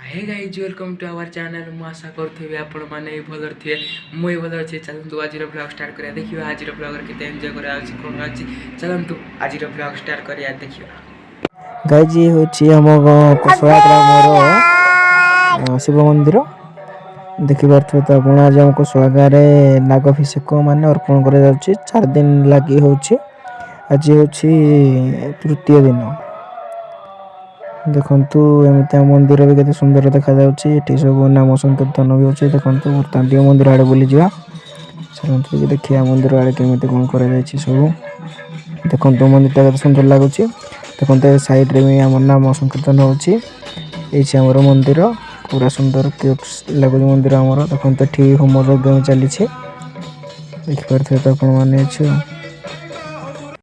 Hey guys welcome to our channel मु आशा करुवे आपण मैंने भल थे मुई भल अच्छे। चलतु आज ब्लॉग स्टार्ट करिया देखिए आज ब्लॉग केते एंजॉय करा कौन अच्छी। चलतु आज ब्लॉग स्टार्ट करिया देखिए। गाइज ये होची हम कुशला ग्रामर शिव मंदिर देखिए तो आपण आज हम कुशला गाँव नागाभिषेक मान अर्पण कर 4 दिन लगी होची। आज होची तृतीय दिन देखु एमती मंदिर भी केते सुंदर देखा ये सब नाम संकीर्तन भी होचे। देखु बर्तमान मंदिर आड़े बुली जा चलते देखिए मंदिर आड़े केमी कौन कर सब देखु मंदिर केते सुंदर लगुच। देखते साइड रे भी आम नाम संकीर्तन होची आमर मंदिर पूरा सुंदर लगुच मंदिर आमर देखते ठीक होम यज्ञ चली देखिपे तो मैंने।